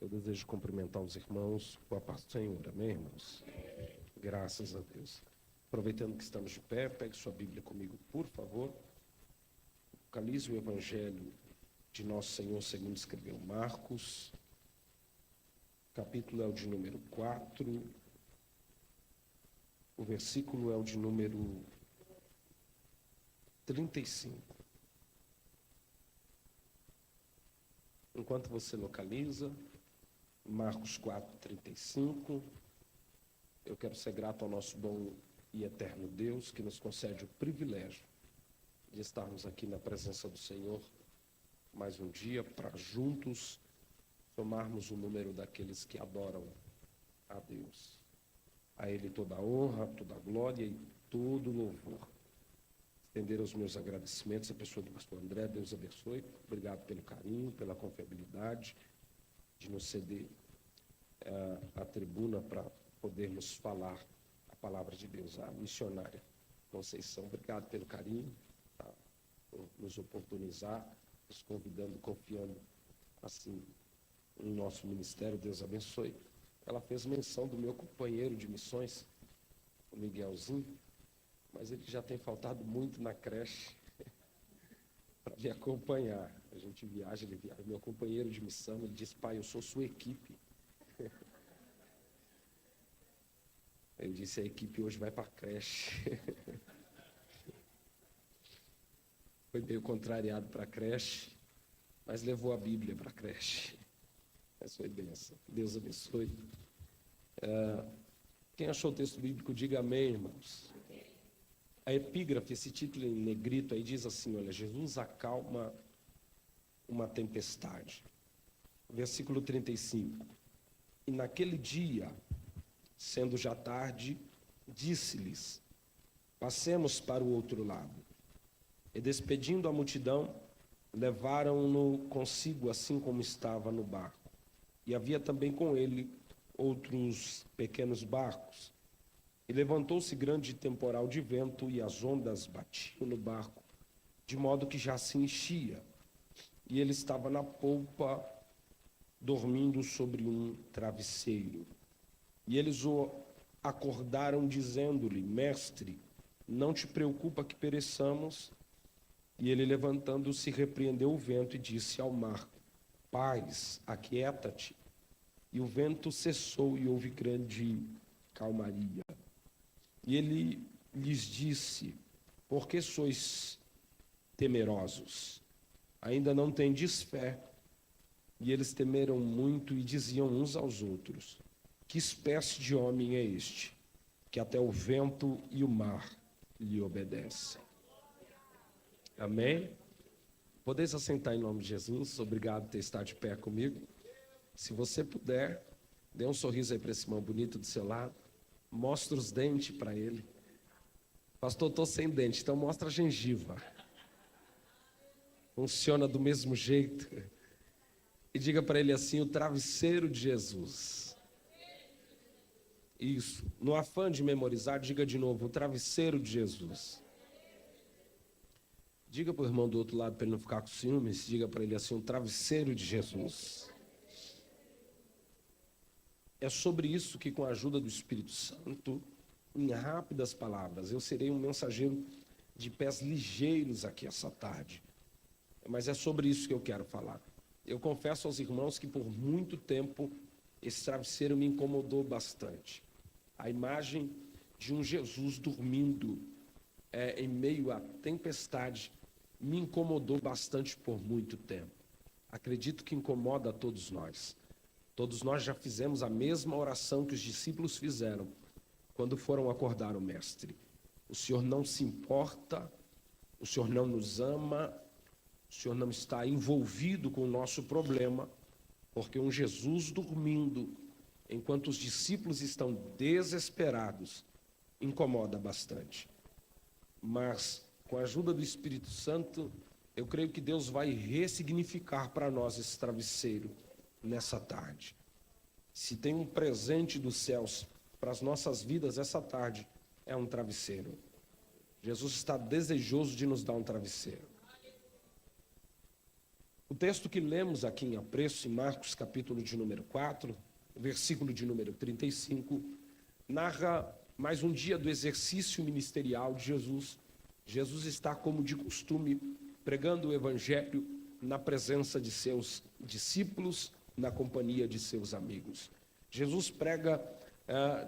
Eu desejo cumprimentar os irmãos com a paz do Senhor. Amém, irmãos? Graças a Deus. Aproveitando que estamos de pé, pegue sua Bíblia comigo, por favor. Localize o Evangelho de Nosso Senhor segundo escreveu Marcos. O capítulo é o de número 4. O versículo é o de número 35. Enquanto você localiza, Marcos 4, 35, eu quero ser grato ao nosso bom e eterno Deus, que nos concede o privilégio de estarmos aqui na presença do Senhor mais um dia, para juntos tomarmos o número daqueles que adoram a Deus. A Ele toda a honra, toda a glória e todo o louvor. Estender os meus agradecimentos à pessoa do pastor André, Deus abençoe. Obrigado pelo carinho, pela confiabilidade de nos ceder a tribuna para podermos falar a palavra de Deus. A missionária Conceição, obrigado pelo carinho, tá? Por nos oportunizar, nos convidando, confiando assim no nosso ministério. Deus abençoe. Ela fez menção do meu companheiro de missões, o Miguelzinho, mas ele já tem faltado muito na creche para me acompanhar. A gente viaja, ele viaja. Meu companheiro de missão, ele diz: pai, eu sou sua equipe. Ele disse: a equipe hoje vai para a creche. Foi meio contrariado para a creche, mas levou a Bíblia para a creche. Essa foi bênção. Deus abençoe. Quem achou o texto bíblico, diga amém, irmãos. A epígrafe, esse título em negrito aí, diz assim: olha, Jesus acalma uma tempestade. Versículo 35. E naquele dia, sendo já tarde, disse-lhes: passemos para o outro lado. E despedindo a multidão, levaram-no consigo, assim como estava no barco. E havia também com ele outros pequenos barcos. E levantou-se grande temporal de vento, e as ondas batiam no barco, de modo que já se enchia. E ele estava na polpa, dormindo sobre um travesseiro. E eles o acordaram, dizendo-lhe: mestre, não te preocupa que pereçamos? E ele, levantando-se, repreendeu o vento e disse ao mar: paz, aquieta-te. E o vento cessou e houve grande calmaria. E ele lhes disse: por que sois temerosos? Ainda não tendes fé? E eles temeram muito e diziam uns aos outros: que espécie de homem é este, que até o vento e o mar lhe obedecem? Amém? Podeis assentar em nome de Jesus. Obrigado por ter estado de pé comigo. Se você puder, dê um sorriso aí para esse irmão bonito do seu lado. Mostra os dentes para ele. Pastor, estou sem dente, então mostra a gengiva. Funciona do mesmo jeito. E diga para ele assim: o travesseiro de Jesus. Isso. No afã de memorizar, diga de novo: o travesseiro de Jesus. Diga para o irmão do outro lado, para ele não ficar com ciúmes. Diga para ele assim: o travesseiro de Jesus. É sobre isso que, com a ajuda do Espírito Santo, em rápidas palavras, eu serei um mensageiro de pés ligeiros aqui essa tarde. Mas é sobre isso que eu quero falar. Eu confesso aos irmãos que por muito tempo esse travesseiro me incomodou bastante. A imagem de um Jesus dormindo em meio à tempestade me incomodou bastante por muito tempo. Acredito que incomoda a todos nós. Todos nós já fizemos a mesma oração que os discípulos fizeram quando foram acordar o Mestre. O Senhor não se importa, o Senhor não nos ama, o Senhor não está envolvido com o nosso problema, porque um Jesus dormindo, enquanto os discípulos estão desesperados, incomoda bastante. Mas, com a ajuda do Espírito Santo, eu creio que Deus vai ressignificar para nós esse travesseiro nessa tarde. Se tem um presente dos céus para as nossas vidas essa tarde, é um travesseiro. Jesus está desejoso de nos dar um travesseiro. O O texto que lemos aqui em apreço, em Marcos, capítulo de número 4, versículo de número 35, narra mais um dia do exercício ministerial de Jesus. Jesus está, como de costume, pregando o evangelho na presença de seus discípulos, na companhia de seus amigos. Jesus prega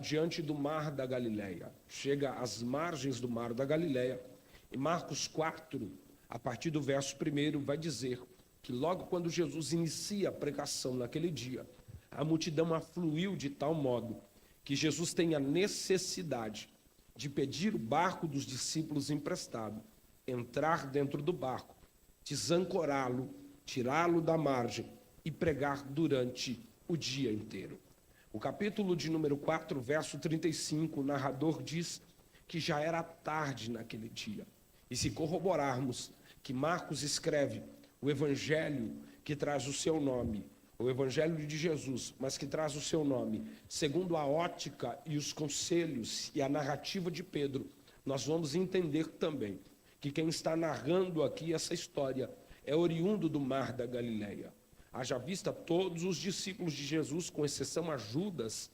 diante do mar da Galileia, chega às margens do mar da Galileia, e Marcos 4, a partir do verso 1, vai dizer que logo quando Jesus inicia a pregação naquele dia, a multidão afluiu de tal modo que Jesus tem a necessidade de pedir o barco dos discípulos emprestado, entrar dentro do barco, desancorá-lo, tirá-lo da margem e pregar durante o dia inteiro. O capítulo de número 4, verso 35, o narrador diz que já era tarde naquele dia. E se corroborarmos que Marcos escreve o evangelho que traz o seu nome, o evangelho de Jesus, mas que traz o seu nome, segundo a ótica e os conselhos e a narrativa de Pedro, nós vamos entender também que quem está narrando aqui essa história é oriundo do mar da Galileia. Haja vista, todos os discípulos de Jesus, com exceção a Judas,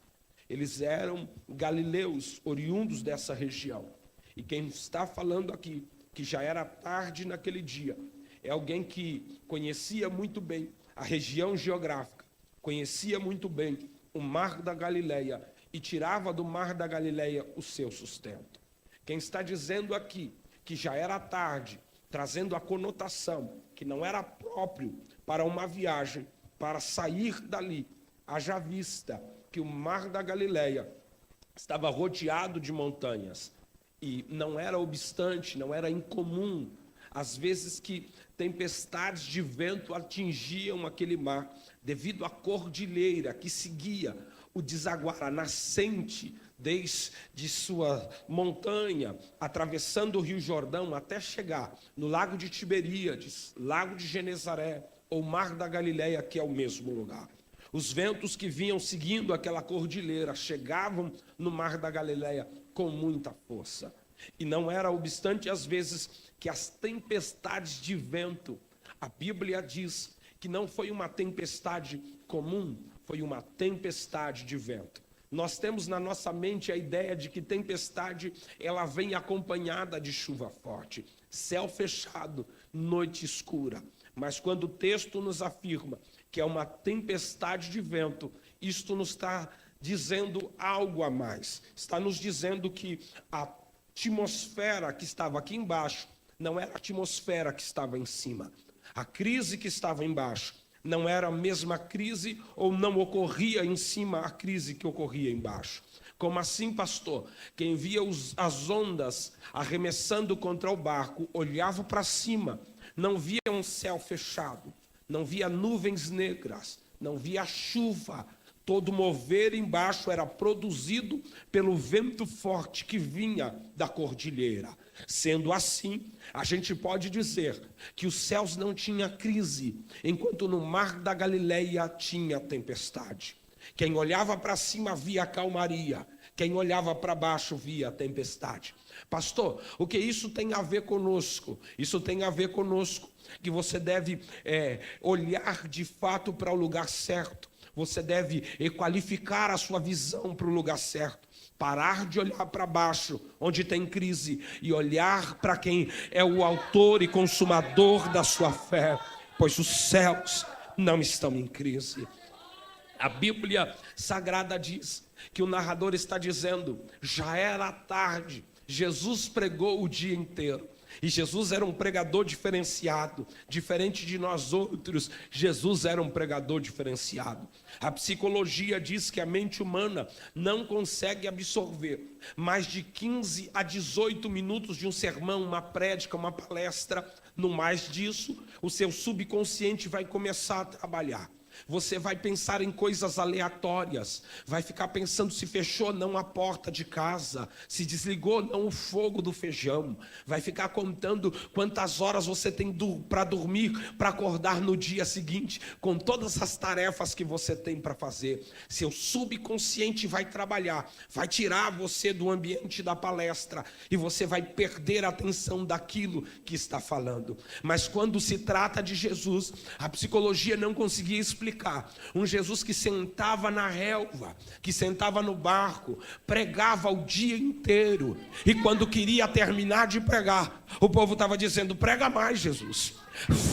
eles eram galileus, oriundos dessa região. E quem está falando aqui, que já era tarde naquele dia, é alguém que conhecia muito bem a região geográfica, conhecia muito bem o mar da Galileia e tirava do mar da Galileia o seu sustento. Quem está dizendo aqui que já era tarde, trazendo a conotação que não era próprio para uma viagem, para sair dali, haja vista que o mar da Galileia estava rodeado de montanhas e não era obstante, não era incomum, às vezes que tempestades de vento atingiam aquele mar, devido à cordilheira que seguia o desaguar, a nascente desde sua montanha, atravessando o Rio Jordão até chegar no Lago de Tiberíades, Lago de Genezaré, ou Mar da Galileia, que é o mesmo lugar. Os ventos que vinham seguindo aquela cordilheira chegavam no Mar da Galileia com muita força. E não era obstante, às vezes, que as tempestades de vento, a Bíblia diz que não foi uma tempestade comum, foi uma tempestade de vento. Nós temos na nossa mente a ideia de que tempestade, ela vem acompanhada de chuva forte, céu fechado, noite escura. Mas quando o texto nos afirma que é uma tempestade de vento, isto nos está dizendo algo a mais. Está nos dizendo que a atmosfera que estava aqui embaixo não era a atmosfera que estava em cima. A crise que estava embaixo não era a mesma crise ou não ocorria em cima a crise que ocorria embaixo. Como assim, pastor? Quem via as ondas arremessando contra o barco olhava para cima, não via um céu fechado, não via nuvens negras, não via chuva. Todo mover embaixo era produzido pelo vento forte que vinha da cordilheira. Sendo assim, a gente pode dizer que os céus não tinham crise, enquanto no mar da Galileia tinha tempestade. Quem olhava para cima via calmaria, quem olhava para baixo via tempestade. Pastor, o que isso tem a ver conosco? Isso tem a ver conosco que você deve olhar de fato para o lugar certo. Você deve qualificar a sua visão para o lugar certo. Parar de olhar para baixo, onde tem crise, e olhar para quem é o autor e consumador da sua fé, pois os céus não estão em crise. A Bíblia Sagrada diz que o narrador está dizendo, já era tarde, Jesus pregou o dia inteiro. E Jesus era um pregador diferenciado, diferente de nós outros, Jesus era um pregador diferenciado. A psicologia diz que a mente humana não consegue absorver mais de 15 a 18 minutos de um sermão, uma prédica, uma palestra. No mais disso, o seu subconsciente vai começar a trabalhar. Você vai pensar em coisas aleatórias, vai ficar pensando se fechou não a porta de casa, se desligou não o fogo do feijão, vai ficar contando quantas horas você tem para dormir, para acordar no dia seguinte, com todas as tarefas que você tem para fazer. Seu subconsciente vai trabalhar, vai tirar você do ambiente da palestra e você vai perder a atenção daquilo que está falando. Mas quando se trata de Jesus, a psicologia não conseguia explicar. Um Jesus que sentava na relva, que sentava no barco, pregava o dia inteiro, e quando queria terminar de pregar, o povo estava dizendo: prega mais, Jesus,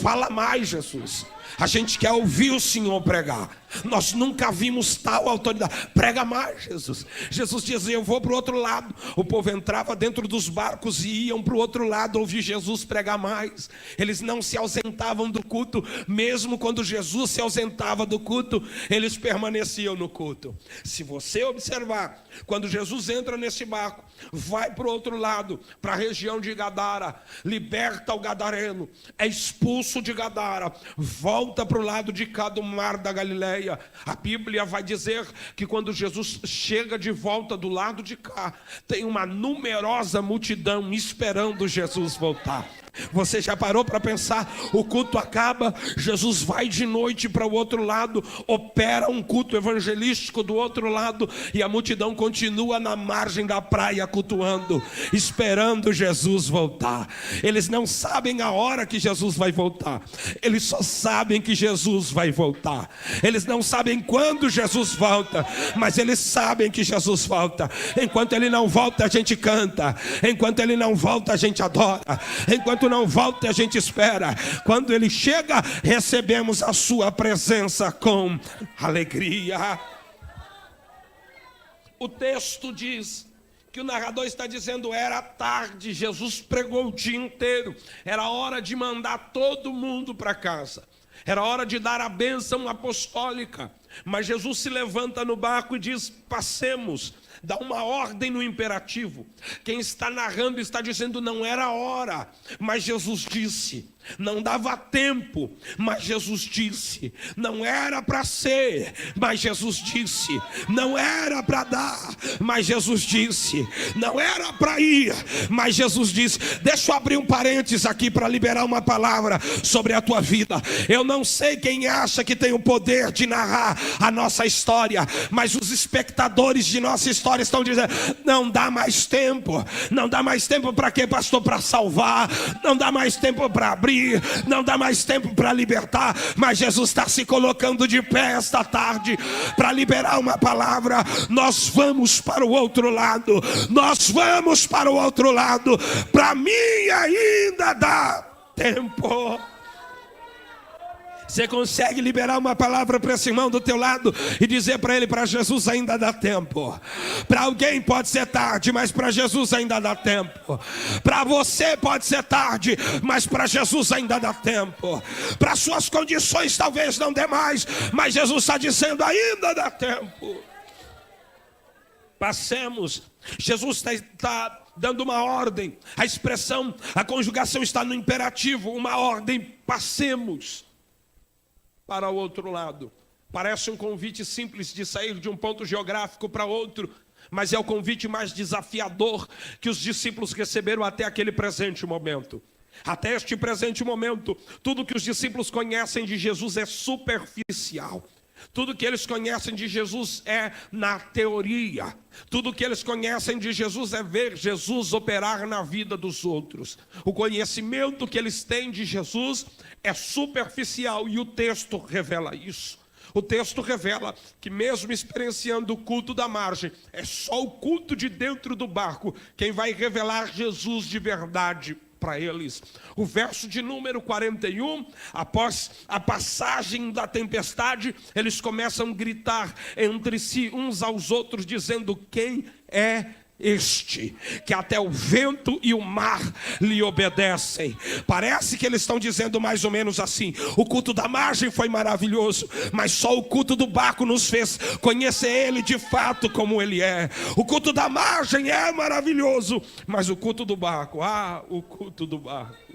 fala mais, Jesus, a gente quer ouvir o Senhor pregar, nós nunca vimos tal autoridade, prega mais, Jesus. Jesus dizia: eu vou para o outro lado. O povo entrava dentro dos barcos e iam para o outro lado ouvir Jesus pregar mais. Eles não se ausentavam do culto, mesmo quando Jesus se ausentava do culto, eles permaneciam no culto. Se você observar, quando Jesus entra nesse barco, vai para o outro lado, para a região de Gadara, liberta o gadareno, é expulso de Gadara, volta para o lado de cá do mar da Galileia. A Bíblia vai dizer que quando Jesus chega de volta do lado de cá, tem uma numerosa multidão esperando Jesus voltar. Você já parou para pensar? O culto acaba, Jesus vai de noite para o outro lado, opera um culto evangelístico do outro lado, e a multidão continua na margem da praia cultuando, esperando Jesus voltar. Eles não sabem a hora que Jesus vai voltar, eles só sabem que Jesus vai voltar. Eles não sabem quando Jesus volta, mas eles sabem que Jesus volta. Enquanto ele não volta, a gente canta. Enquanto ele não volta, a gente adora. Enquanto não volta, a gente espera. Quando ele chega, recebemos a sua presença com alegria. O texto diz que o narrador está dizendo: era tarde, Jesus pregou o dia inteiro, era hora de mandar todo mundo para casa, era hora de dar a bênção apostólica. Mas Jesus se levanta no barco e diz: passemos. Dá uma ordem no imperativo. Quem está narrando está dizendo: não era hora, mas Jesus disse. Não dava tempo, mas Jesus disse. Não era para ser, mas Jesus disse. Não era para dar, mas Jesus disse. Não era para ir, mas Jesus disse. Deixa eu abrir um parênteses aqui para liberar uma palavra sobre a tua vida. Eu não sei quem acha que tem o poder de narrar a nossa história, mas os espectadores de nossa história estão dizendo: não dá mais tempo. Não dá mais tempo para quê, pastor? Para salvar. Não dá mais tempo para abrir. Não dá mais tempo para libertar. Mas Jesus está se colocando de pé esta tarde para liberar uma palavra. Nós vamos para o outro lado. Nós vamos para o outro lado. Para mim ainda dá tempo. Você consegue liberar uma palavra para esse irmão do teu lado e dizer para ele: para Jesus ainda dá tempo. Para alguém pode ser tarde, mas para Jesus ainda dá tempo. Para você pode ser tarde, mas para Jesus ainda dá tempo. Para suas condições talvez não dê mais, mas Jesus está dizendo: ainda dá tempo. Passemos. Jesus está dando uma ordem. A expressão, a conjugação está no imperativo, uma ordem. Passemos para o outro lado. Parece um convite simples de sair de um ponto geográfico para outro, mas é o convite mais desafiador que os discípulos receberam até aquele presente momento. Até este presente momento, tudo que os discípulos conhecem de Jesus é superficial. Tudo que eles conhecem de Jesus é na teoria. Tudo que eles conhecem de Jesus é ver Jesus operar na vida dos outros. O conhecimento que eles têm de Jesus é superficial e o texto revela isso. O texto revela que mesmo experienciando o culto da margem, é só o culto de dentro do barco quem vai revelar Jesus de verdade para eles. O verso de número 41, após a passagem da tempestade, eles começam a gritar entre si uns aos outros, dizendo: quem é este, que até o vento e o mar lhe obedecem? Parece que eles estão dizendo mais ou menos assim: o culto da margem foi maravilhoso, mas só o culto do barco nos fez conhecer ele de fato como ele é. O culto da margem é maravilhoso, mas o culto do barco, o culto do barco.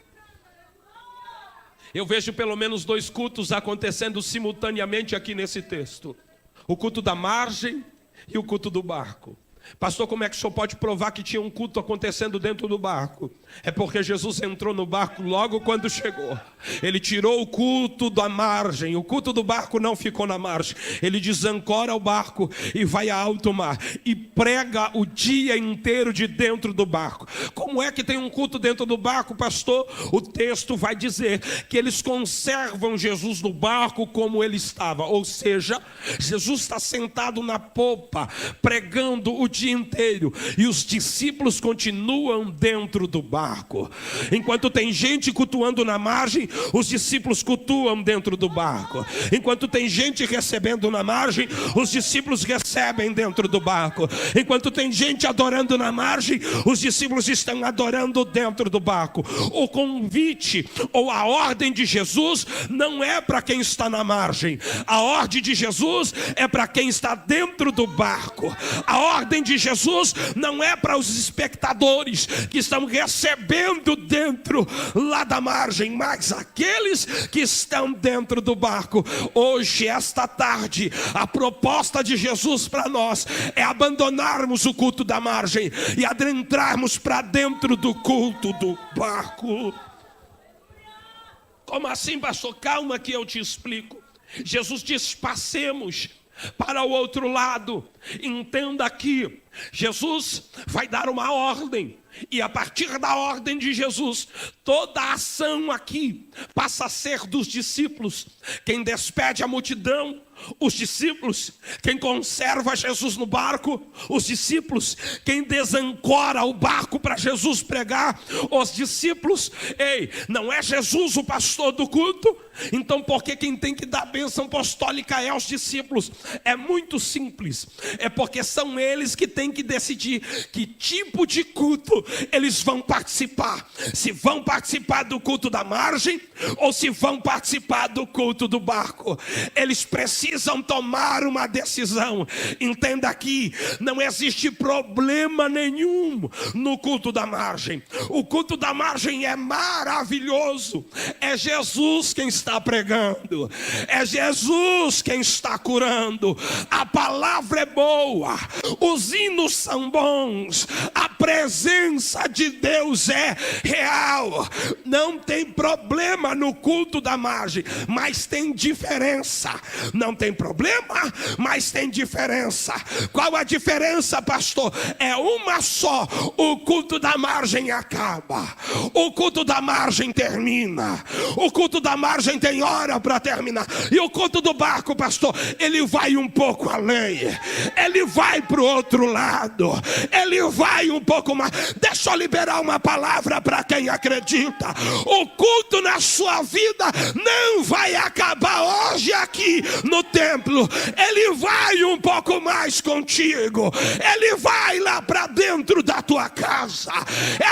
Eu vejo pelo menos 2 cultos acontecendo simultaneamente aqui nesse texto. O culto da margem e o culto do barco. Pastor, como é que o senhor pode provar que tinha um culto acontecendo dentro do barco? É porque Jesus entrou no barco logo quando chegou. Ele tirou o culto da margem. O culto do barco não ficou na margem. Ele desancora o barco e vai a alto mar. E prega o dia inteiro de dentro do barco. Como é que tem um culto dentro do barco, pastor? O texto vai dizer que eles conservam Jesus no barco como ele estava. Ou seja, Jesus está sentado na popa, pregando o dia inteiro, e os discípulos continuam dentro do barco. Enquanto tem gente cultuando na margem, os discípulos cultuam dentro do barco. Enquanto tem gente recebendo na margem, os discípulos recebem dentro do barco. Enquanto tem gente adorando na margem, os discípulos estão adorando dentro do barco. O convite ou a ordem de Jesus não é para quem está na margem. A ordem de Jesus é para quem está dentro do barco. A ordem de Jesus não é para os espectadores que estão recebendo dentro lá da margem, mas aqueles que estão dentro do barco. Hoje, esta tarde, a proposta de Jesus para nós é abandonarmos o culto da margem e adentrarmos para dentro do culto do barco. Como assim, pastor? Calma que eu te explico. Jesus diz: passemos para o outro lado. Entenda aqui, Jesus vai dar uma ordem, e a partir da ordem de Jesus, toda a ação aqui passa a ser dos discípulos. Quem despede a multidão, os discípulos. Quem conserva Jesus no barco, os discípulos. Quem desancora o barco para Jesus pregar, os discípulos. Ei, não é Jesus o pastor do culto? Então por que quem tem que dar a bênção apostólica é os discípulos? É muito simples. É porque são eles que têm que decidir que tipo de culto eles vão participar. Se vão participar do culto da margem ou se vão participar do culto do barco. Eles precisam tomar uma decisão. Entenda aqui, não existe problema nenhum no culto da margem. O culto da margem é maravilhoso. É Jesus quem está pregando. É Jesus quem está curando. A palavra é boa. Os hinos são bons. A presença de Deus é real. Não tem problema no culto da margem, mas tem diferença. Não tem problema, mas tem diferença. Qual a diferença, pastor? É uma só. O culto da margem acaba. O culto da margem termina. O culto da margem tem hora para terminar. E o culto do barco, pastor, ele vai um pouco além. Ele vai para o outro lado. Ele vai um pouco mais. Deixa eu liberar uma palavra para quem acredita. O culto na sua vida não vai acabar hoje aqui no templo. Ele vai um pouco mais contigo. Ele vai lá para dentro da tua casa.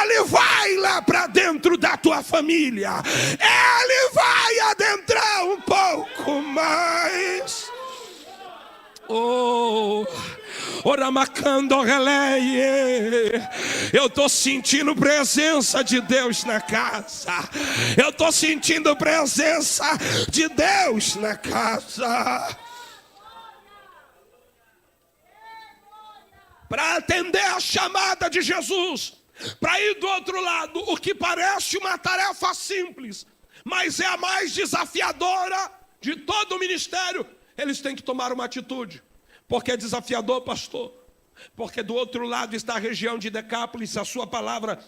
Ele vai lá para dentro da tua família. Ele vai adentrar um pouco mais. Oh, Oramacando Releie. Eu estou sentindo presença de Deus na casa. Eu estou sentindo presença de Deus na casa. Para atender a chamada de Jesus, para ir do outro lado, o que parece uma tarefa simples, mas é a mais desafiadora de todo o ministério. Eles têm que tomar uma atitude. Porque é desafiador, pastor. Porque do outro lado está a região de Decápolis. A sua palavra,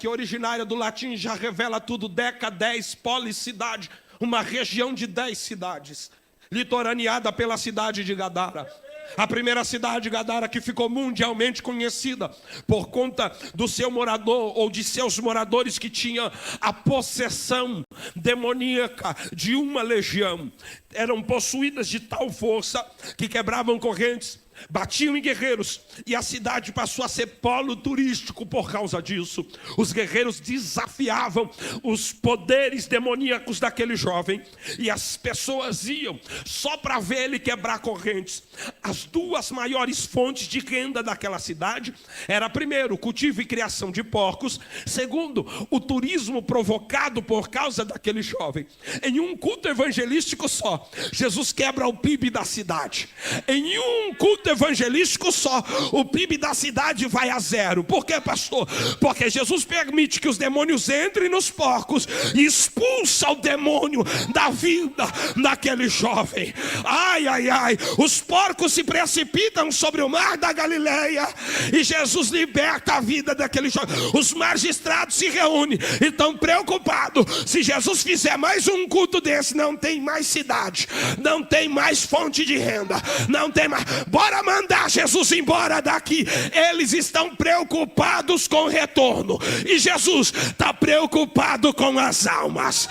que é originária do latim, já revela tudo. Deca, 10, polis, cidade. Uma região de 10 cidades, litoraneada pela cidade de Gadara. A primeira cidade de Gadara, que ficou mundialmente conhecida por conta do seu morador ou de seus moradores que tinham a possessão demoníaca de uma legião. Eram possuídas de tal força que quebravam correntes, batiam em guerreiros, e a cidade passou a ser polo turístico por causa disso. Os guerreiros desafiavam os poderes demoníacos daquele jovem, e as pessoas iam só para ver ele quebrar correntes. As duas maiores fontes de renda daquela cidade era, primeiro, o cultivo e criação de porcos, segundo, o turismo provocado por causa daquele jovem. Em um culto evangelístico só, Jesus quebra o PIB da cidade. Em um culto evangelístico só, o PIB da cidade vai a zero. Por quê, pastor? Porque Jesus permite que os demônios entrem nos porcos e expulsa o demônio da vida daquele jovem. Ai, ai, ai, os porcos se precipitam sobre o mar da Galileia e Jesus liberta a vida daquele jovem. Os magistrados se reúnem e estão preocupados. Se Jesus fizer mais um culto desse, não tem mais cidade, não tem mais fonte de renda, não tem mais. Bora mandar Jesus embora daqui. Eles estão preocupados com o retorno e Jesus está preocupado com as almas.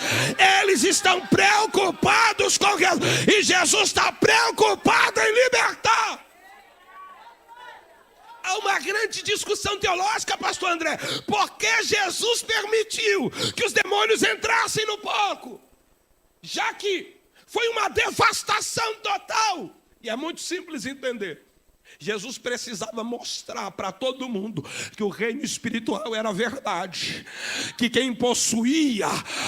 Eles estão preocupados com e Jesus está preocupado em libertar. Há uma grande discussão teológica, pastor André. Por que Jesus permitiu que os demônios entrassem no porco? Já que foi uma devastação total. E é muito simples entender. Jesus precisava mostrar para todo mundo que o reino espiritual era verdade, que quem possuía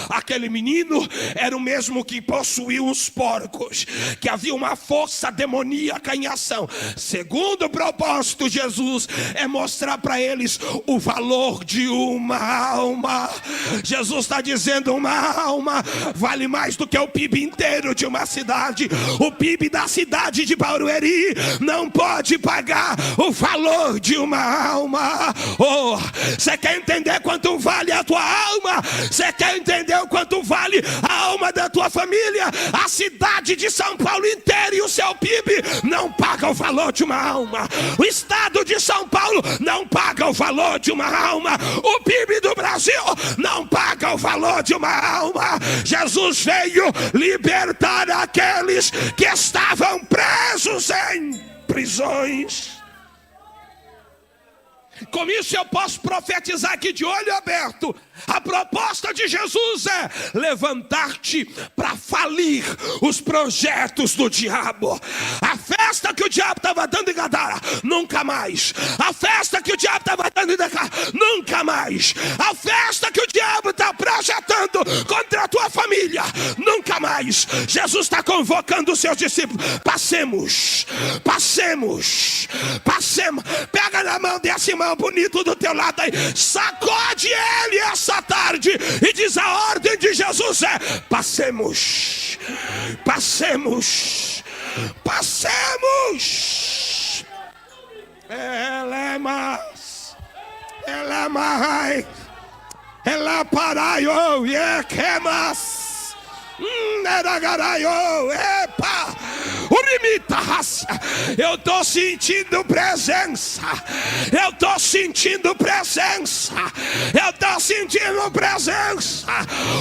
aquele menino era o mesmo que possuía os porcos, que havia uma força demoníaca em ação. Segundo propósito de Jesus é mostrar para eles o valor de uma alma. Jesus está dizendo: uma alma vale mais do que o PIB inteiro de uma cidade. O PIB da cidade de Barueri não pode pagar o valor de uma alma. Oh, você quer entender quanto vale a tua alma? Você quer entender o quanto vale a alma da tua família? A cidade de São Paulo inteira e o seu PIB não paga o valor de uma alma. O estado de São Paulo não paga o valor de uma alma. O PIB do Brasil não paga o valor de uma alma. Jesus veio libertar aqueles que estavam presos em prisões. Com isso eu posso profetizar aqui de olho aberto. A proposta de Jesus é levantar-te para falir os projetos do diabo. A festa que o diabo estava dando em Gadara, nunca mais. A festa que o diabo estava dando em Gadara, nunca mais. A festa que o diabo está projetando contra a tua família, nunca mais. Jesus está convocando os seus discípulos. Passemos. Pega na mão desse irmão bonito do teu lado aí, sacode ele essa tarde e diz: a ordem de Jesus é: passemos. Ela paraio e quemas. Epa! Eu estou sentindo presença.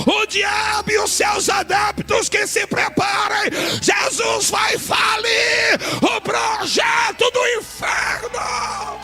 O diabo e os seus adeptos que se preparem. Jesus vai falir o projeto do inferno.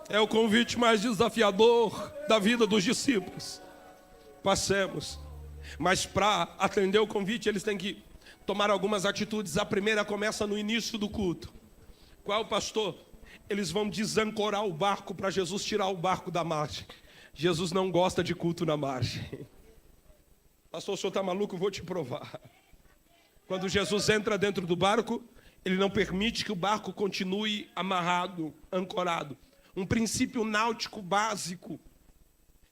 É o convite mais desafiador da vida dos discípulos. Passemos. Mas para atender o convite, eles têm que tomar algumas atitudes. A primeira começa no início do culto. Qual, pastor? Eles vão desancorar o barco para Jesus tirar o barco da margem. Jesus não gosta de culto na margem. Pastor, o senhor está maluco? Eu vou te provar. Quando Jesus entra dentro do barco, ele não permite que o barco continue amarrado, ancorado. Um princípio náutico básico.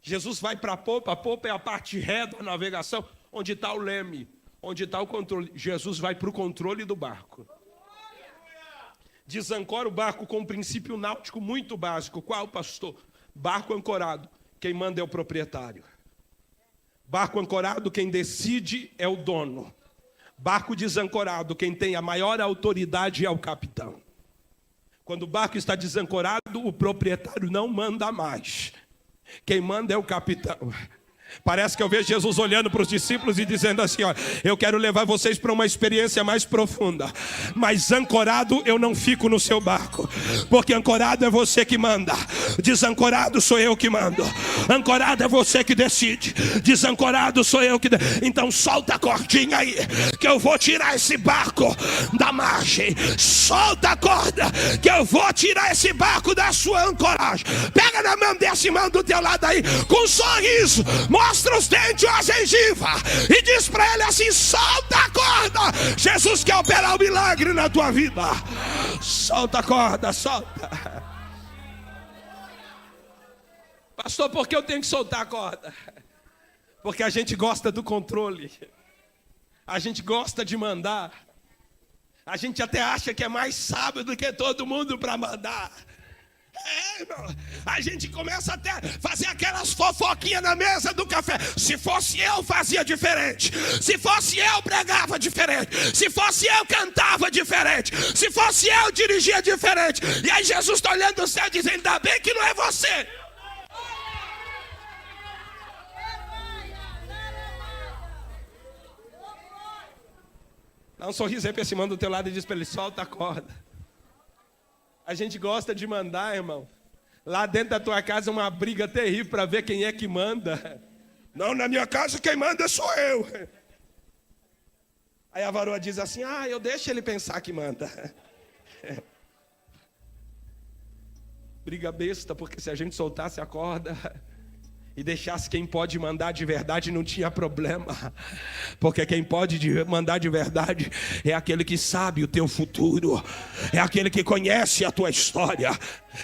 Jesus vai para a popa é a parte ré da navegação, onde está o leme, onde está o controle. Jesus vai para o controle do barco. Desancora o barco com um princípio náutico muito básico. Qual, pastor? Barco ancorado, quem manda é o proprietário. Barco ancorado, quem decide é o dono. Barco desancorado, quem tem a maior autoridade é o capitão. Quando o barco está desancorado, o proprietário não manda mais. Quem manda é o capitão. Parece que eu vejo Jesus olhando para os discípulos e dizendo assim: ó, eu quero levar vocês para uma experiência mais profunda, mas ancorado eu não fico no seu barco, porque ancorado é você que manda, desancorado sou eu que mando. Ancorado é você que decide, desancorado sou eu que Então solta a cordinha aí, que eu vou tirar esse barco da margem. Solta a corda, que eu vou tirar esse barco da sua ancoragem. Pega na mão desse irmão do teu lado aí, com um sorriso, mostra os dentes ou a gengiva e diz para ele assim: solta a corda. Jesus quer operar um milagre na tua vida. Solta a corda, solta. Pastor, por que eu tenho que soltar a corda? Porque a gente gosta do controle, a gente gosta de mandar, a gente até acha que é mais sábio do que todo mundo para mandar. A gente começa até a fazer aquelas fofoquinhas na mesa do café. Se fosse eu, fazia diferente. Se fosse eu, pregava diferente. Se fosse eu, cantava diferente. Se fosse eu, dirigia diferente. E aí Jesus está olhando o céu e dizendo: ainda bem que não é você. Dá um sorriso aí para esse irmão do teu lado e diz para ele: solta a corda. A gente gosta de mandar, irmão. Lá dentro da tua casa é uma briga terrível para ver quem é que manda. Não, na minha casa quem manda sou eu. Aí a varoa diz assim: ah, eu deixo ele pensar que manda. Briga besta, porque se a gente soltasse a corda e deixasse quem pode mandar de verdade, não tinha problema. Porque quem pode mandar de verdade é aquele que sabe o teu futuro, é aquele que conhece a tua história,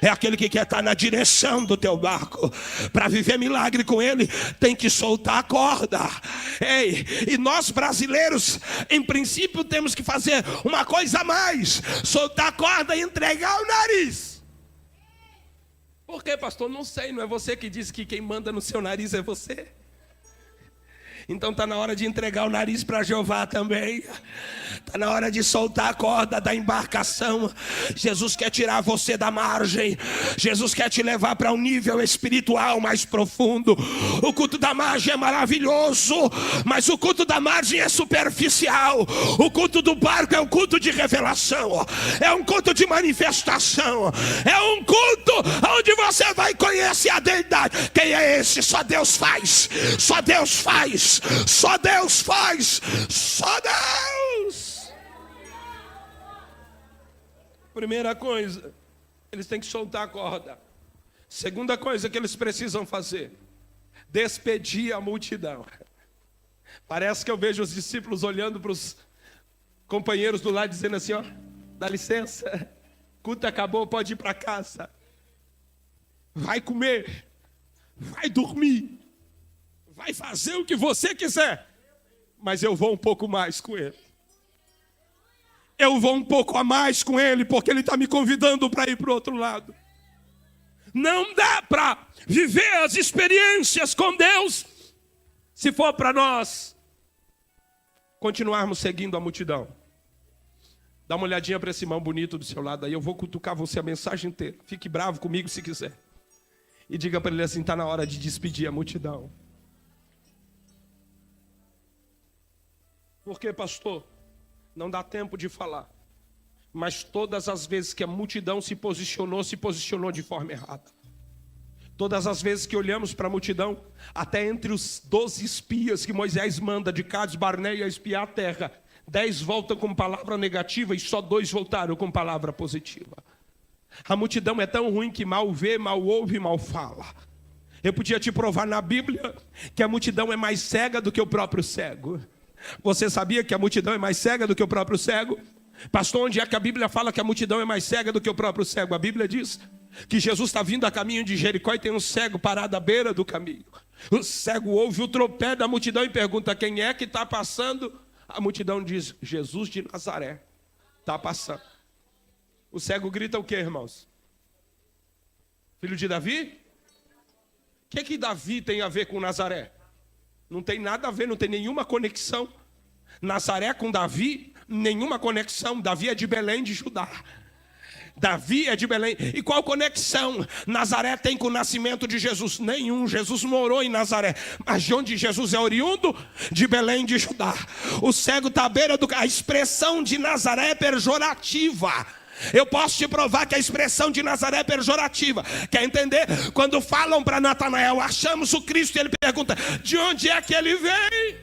é aquele que quer estar na direção do teu barco. Para viver milagre com ele, tem que soltar a corda. Ei, e nós brasileiros, em princípio, temos que fazer uma coisa a mais: soltar a corda e entregar o nariz. Por quê, pastor? Não sei, não é você que diz que quem manda no seu nariz é você? Então está na hora de entregar o nariz para Jeová também. Está na hora de soltar a corda da embarcação. Jesus quer tirar você da margem. Jesus quer te levar para um nível espiritual mais profundo. O culto da margem é maravilhoso, mas o culto da margem é superficial. O culto do barco é um culto de revelação, é um culto de manifestação, é um culto onde você vai conhecer a deidade. Quem é esse? Só Deus faz. Só Deus faz. Só Deus faz. Só Deus. Primeira coisa, eles têm que soltar a corda. Segunda coisa que eles precisam fazer: despedir a multidão. Parece que eu vejo os discípulos olhando para os companheiros do lado dizendo assim: ó, dá licença, culto acabou, pode ir para casa. Vai comer, vai dormir, vai fazer o que você quiser, mas eu vou um pouco mais com ele. Eu vou um pouco a mais com ele, porque ele está me convidando para ir para o outro lado. Não dá para viver as experiências com Deus se for para nós continuarmos seguindo a multidão. Dá uma olhadinha para esse irmão bonito do seu lado aí. Eu vou cutucar você a mensagem inteira. Fique bravo comigo se quiser. E diga para ele assim: está na hora de despedir a multidão. Por quê, pastor? Não dá tempo de falar. Mas todas as vezes que a multidão se posicionou de forma errada. Todas as vezes que olhamos para a multidão, até entre os 12 espias que Moisés manda de Cades Barneia espiar a terra, 10 voltam com palavra negativa e só 2 voltaram com palavra positiva. A multidão é tão ruim que mal vê, mal ouve, mal fala. Eu podia te provar na Bíblia que a multidão é mais cega do que o próprio cego. Você sabia que a multidão é mais cega do que o próprio cego? Pastor, onde é que a Bíblia fala que a multidão é mais cega do que o próprio cego? A Bíblia diz que Jesus está vindo a caminho de Jericó e tem um cego parado à beira do caminho. O cego ouve o tropé da multidão e pergunta: quem é que está passando? A multidão diz: Jesus de Nazaré está passando. O cego grita o quê, irmãos? Filho de Davi? O que Davi tem a ver com Nazaré? Não tem nada a ver, não tem nenhuma conexão. Nazaré com Davi, nenhuma conexão. Davi é de Belém de Judá. Davi é de Belém. E qual conexão Nazaré tem com o nascimento de Jesus? Nenhum. Jesus morou em Nazaré. Mas de onde Jesus é oriundo? De Belém de Judá. O cego está à beira do... A expressão de Nazaré é pejorativa. Eu posso te provar que a expressão de Nazaré é pejorativa. Quer entender? Quando falam para Natanael, achamos o Cristo, ele pergunta, de onde é que ele vem?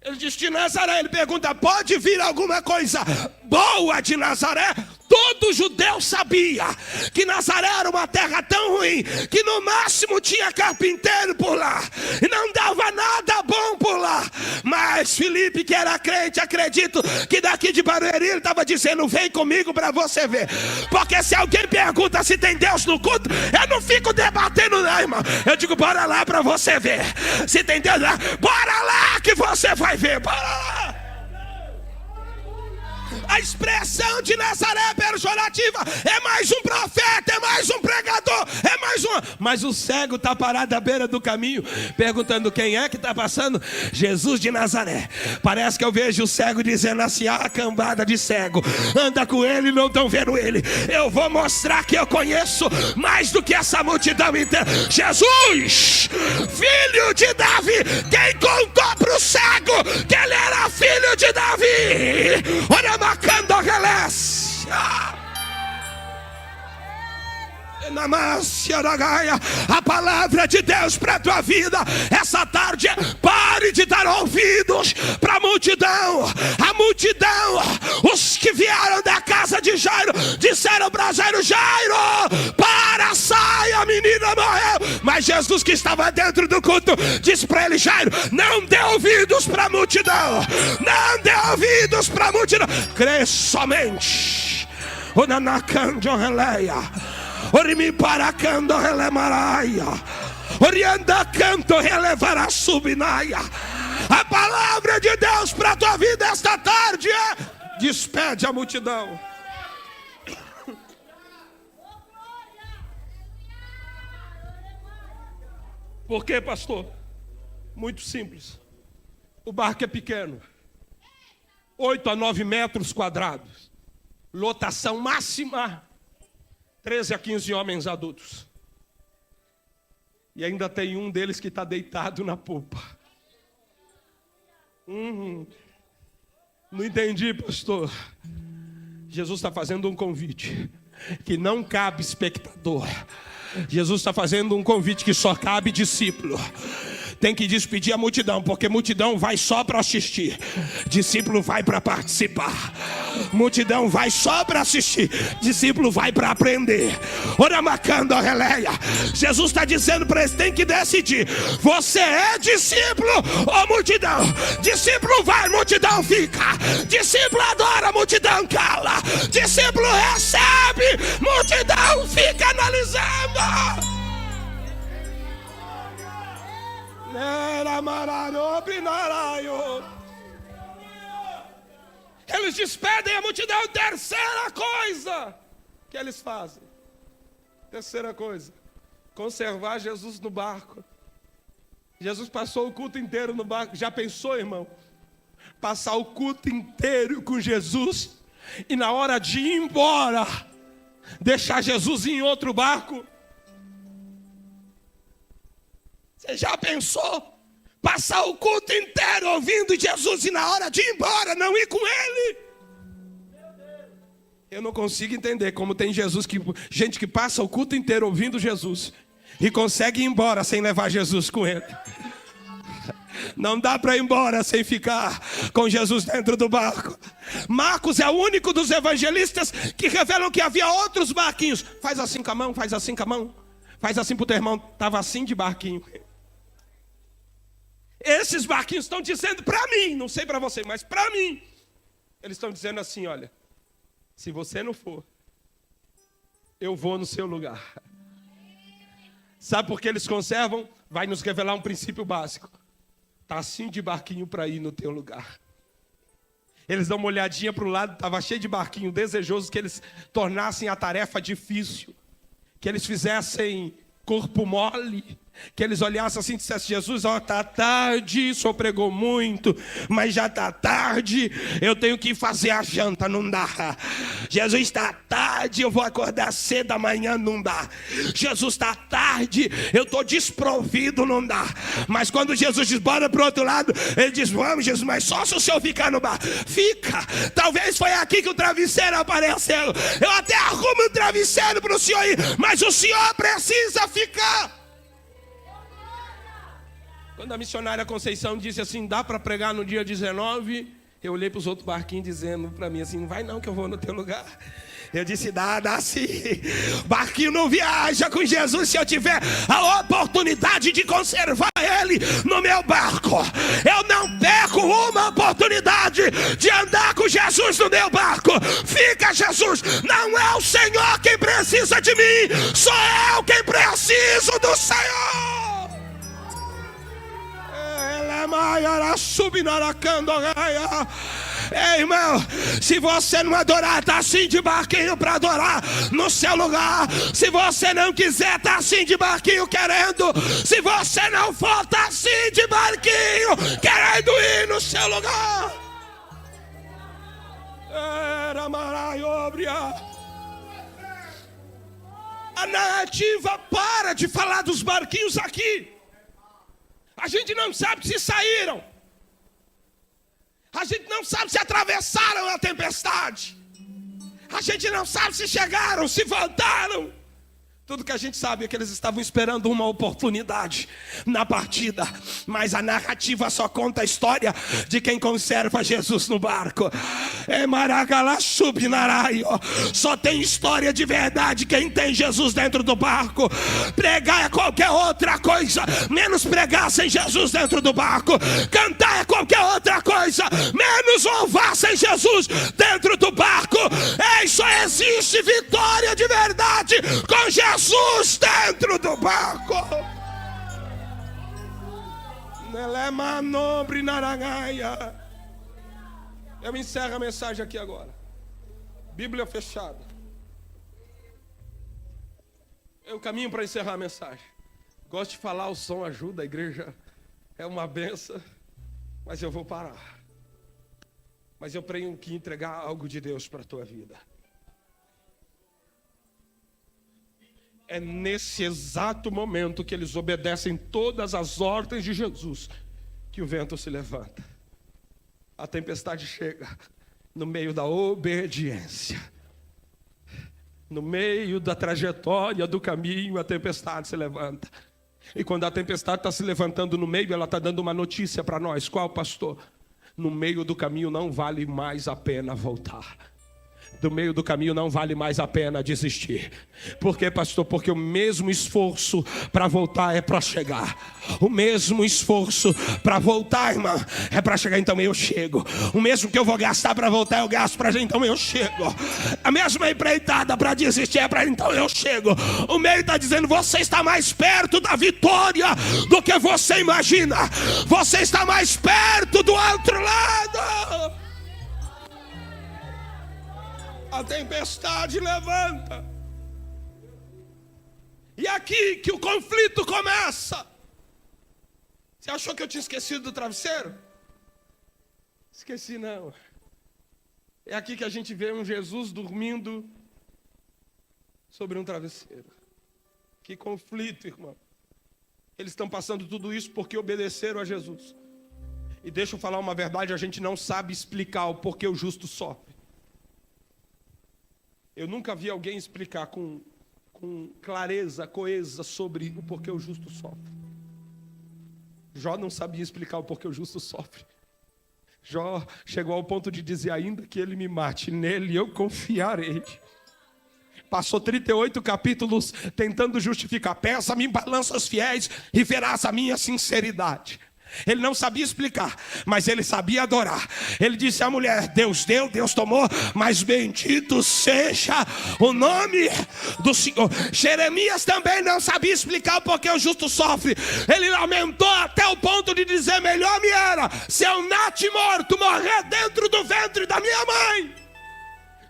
Ele diz de Nazaré. Ele pergunta, pode vir alguma coisa boa de Nazaré? Todo judeu sabia que Nazaré era uma terra tão ruim que no máximo tinha carpinteiro por lá e não dava nada bom por lá. Mas Filipe, que era crente, acredito que daqui de Barueri ele estava dizendo, vem comigo para você ver. Porque se alguém pergunta se tem Deus no culto, eu não fico debatendo não, irmão. Eu digo, bora lá para você ver. Se tem Deus lá, bora lá que você vai ver, bora lá. A expressão de Nazaré é pejorativa. É mais um profeta, é mais um pregador, é mais um... Mas o cego está parado à beira do caminho, perguntando quem é que está passando. Jesus de Nazaré. Parece que eu vejo o cego dizendo assim, a cambada de cego anda com ele e não estão vendo ele. Eu vou mostrar que eu conheço mais do que essa multidão inteira. Jesus, filho de Davi. Quem contou para o cego que ele era filho de Davi? Olha, Macando Reles. A palavra de Deus para a tua vida essa tarde é: pare de dar ouvidos para a multidão. A multidão, os que vieram da casa de Jairo, disseram para Jairo, Jairo, para, sai, a menina morreu. Mas Jesus, que estava dentro do culto, disse para ele, Jairo, não dê ouvidos para a multidão, não dê ouvidos para a multidão, crê somente. O Nanacanjo Releia, Orimi paracando relemaraia, Orianda canto relevará subinaia. A palavra de Deus para a tua vida esta tarde é: despede a multidão. Por quê, pastor? Muito simples. O barco é pequeno, 8 a 9 metros quadrados, lotação máxima 13 a 15 homens adultos. E ainda tem um deles que está deitado na polpa. Não entendi, pastor. Jesus está fazendo um convite que não cabe espectador. Jesus está fazendo um convite que só cabe discípulo. Tem que despedir a multidão, porque multidão vai só para assistir, discípulo vai para participar. Multidão vai só para assistir, discípulo vai para aprender. Oramacando a releia. Jesus está dizendo para eles: tem que decidir, você é discípulo ou multidão? Discípulo vai, multidão fica. Discípulo adora, multidão cala. Discípulo recebe, multidão fica analisando. Eles despedem a multidão. Terceira coisa que eles fazem, terceira coisa, conservar Jesus no barco. Jesus passou o culto inteiro no barco. Já pensou, irmão? Passar o culto inteiro com Jesus e na hora de ir embora deixar Jesus em outro barco? Você já pensou? Passar o culto inteiro ouvindo Jesus e na hora de ir embora não ir com ele? Eu não consigo entender como tem gente que passa o culto inteiro ouvindo Jesus e consegue ir embora sem levar Jesus com ele. Não dá para ir embora sem ficar com Jesus dentro do barco. Marcos é o único dos evangelistas que revelam que havia outros barquinhos. Faz assim com a mão, faz assim com a mão, faz assim pro teu irmão. Estava assim de barquinho. Esses barquinhos estão dizendo para mim, não sei para você, mas para mim, eles estão dizendo assim: olha, se você não for, eu vou no seu lugar. Sabe por que eles conservam? Vai nos revelar um princípio básico. Está assim de barquinho para ir no teu lugar. Eles dão uma olhadinha para o lado, estava cheio de barquinho, desejoso que eles tornassem a tarefa difícil, que eles fizessem corpo mole, Que eles olhassem assim e dissessem: Jesus, ó, tá tarde, o senhor pregou muito, mas já tá tarde, eu tenho que fazer a janta, não dá. Jesus, está tarde, eu vou acordar cedo amanhã, não dá. Jesus, está tarde, eu estou desprovido, não dá. Mas quando Jesus diz: bora para o outro lado, ele diz: vamos, Jesus, mas só se o senhor ficar no bar. Fica, talvez foi aqui que o travesseiro apareceu. Eu até arrumo o travesseiro para o senhor ir, mas o senhor precisa ficar. Quando a missionária Conceição disse assim: dá para pregar no dia 19, eu olhei para os outros barquinhos dizendo para mim assim: não vai não que eu vou no teu lugar. Eu disse: dá sim. Barquinho não viaja com Jesus se eu tiver a oportunidade de conservar ele no meu barco. Eu não perco uma oportunidade de andar com Jesus no meu barco. Fica, Jesus, não é o Senhor quem precisa de mim, sou eu quem preciso do Senhor. Ei, irmão, se você não adorar, tá assim de barquinho para adorar no seu lugar. Se você não quiser, tá assim de barquinho querendo. Se você não for, tá assim de barquinho querendo ir no seu lugar. Era maravilhosa. A narrativa para de falar dos barquinhos aqui. A gente não sabe se saíram. A gente não sabe se atravessaram a tempestade. A gente não sabe se chegaram, se voltaram. Tudo que a gente sabe é que eles estavam esperando uma oportunidade na partida. Mas a narrativa só conta a história de quem conserva Jesus no barco. É Maragalasubinaraio. Só tem história de verdade quem tem Jesus dentro do barco. Pregar é qualquer outra coisa, menos pregar sem Jesus dentro do barco. Cantar é qualquer outra coisa, menos louvar sem Jesus dentro do barco. Ei, só existe vitória de verdade com Jesus dentro do barco. Eu encerro a mensagem aqui agora. Bíblia fechada. Eu caminho para encerrar a mensagem. Gosto de falar, o som ajuda, a igreja é uma benção, mas eu vou parar. Mas eu tenho que entregar algo de Deus para a tua vida. É nesse exato momento que eles obedecem todas as ordens de Jesus que o vento se levanta. A tempestade chega no meio da obediência. No meio da trajetória do caminho, a tempestade se levanta. E quando a tempestade está se levantando no meio, ela está dando uma notícia para nós. Qual, pastor? No meio do caminho não vale mais a pena voltar. Do meio do caminho não vale mais a pena desistir. Por quê, pastor? Porque o mesmo esforço para voltar é para chegar. O mesmo esforço para voltar, irmã, é para chegar, então eu chego. O mesmo que eu vou gastar para voltar, eu gasto para já, então eu chego. A mesma empreitada para desistir é para então eu chego. O meio está dizendo: você está mais perto da vitória do que você imagina. Você está mais perto do outro lado. A tempestade levanta. E aqui que o conflito começa. Você achou que eu tinha esquecido do travesseiro? Esqueci não. É aqui que a gente vê um Jesus dormindo sobre um travesseiro. Que conflito, irmão. Eles estão passando tudo isso porque obedeceram a Jesus. E deixa eu falar uma verdade, a gente não sabe explicar o porquê o justo sofre. Eu nunca vi alguém explicar com clareza, coesa sobre o porquê o justo sofre. Jó não sabia explicar o porquê o justo sofre. Jó chegou ao ponto de dizer: ainda que ele me mate, nele eu confiarei. Passou 38 capítulos tentando justificar. Peça-me em balanças fiéis e verás a minha sinceridade. Ele não sabia explicar, mas ele sabia adorar. Ele disse à mulher: Deus deu, Deus tomou, mas bendito seja o nome do Senhor. Jeremias também não sabia explicar porque o justo sofre. Ele lamentou até o ponto de dizer: melhor me era se eu nasci morto, morrer dentro do ventre da minha mãe,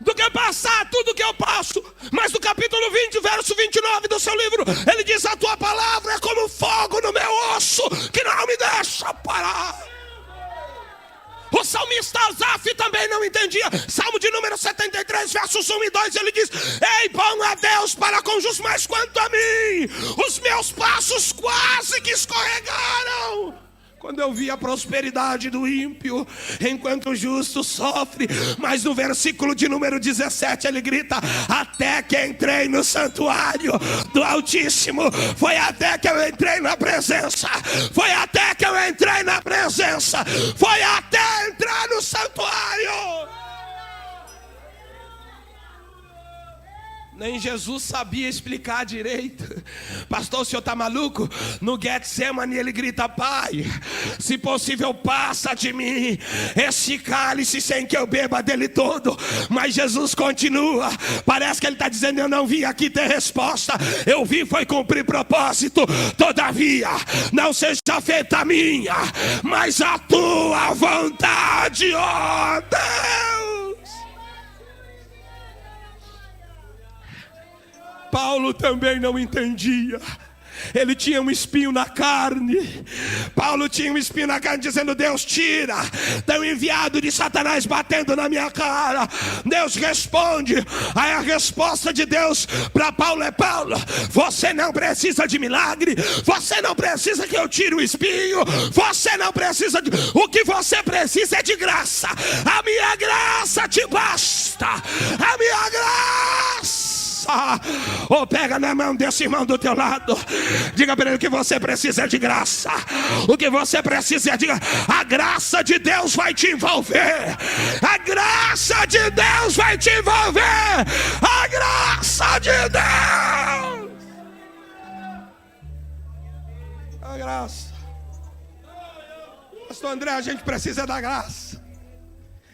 do que passar tudo que eu passo. Mas no capítulo 20, verso 29 do seu livro, ele diz: a tua palavra é como fogo no meu osso, que não me deixa parar. O salmista Asaf também não entendia. Salmo de número 73, versos 1 e 2, ele diz: ei, bom a Deus para com os justos, mas quanto a mim, os meus passos quase que escorregaram. Quando eu vi a prosperidade do ímpio, enquanto o justo sofre. Mas no versículo de número 17 ele grita: até que entrei no santuário do Altíssimo. Foi até que eu entrei na presença. Foi até que eu entrei na presença. Foi até entrar no santuário. Nem Jesus sabia explicar direito. Pastor, o senhor está maluco? No Getsemane ele grita: pai, se possível passa de mim esse cálice sem que eu beba dele todo. Mas Jesus continua. Parece que ele está dizendo: eu não vim aqui ter resposta, eu vim foi cumprir propósito. Todavia, não seja feita a minha, mas a tua vontade, ó Deus. Paulo também não entendia. Ele tinha um espinho na carne. Paulo tinha um espinho na carne dizendo: Deus, tira. Tem um enviado de Satanás batendo na minha cara. Deus responde. Aí a resposta de Deus para Paulo é: Paulo, você não precisa de milagre. Você não precisa que eu tire o espinho. Você não precisa de... O que você precisa é de graça. A minha graça te basta. A minha graça. Ou pega na mão desse irmão do teu lado, diga para ele que você precisa de graça. O que você precisa é de... a graça de Deus vai te envolver. A graça de Deus vai te envolver. A graça de Deus. A graça. Pastor André, a gente precisa da graça.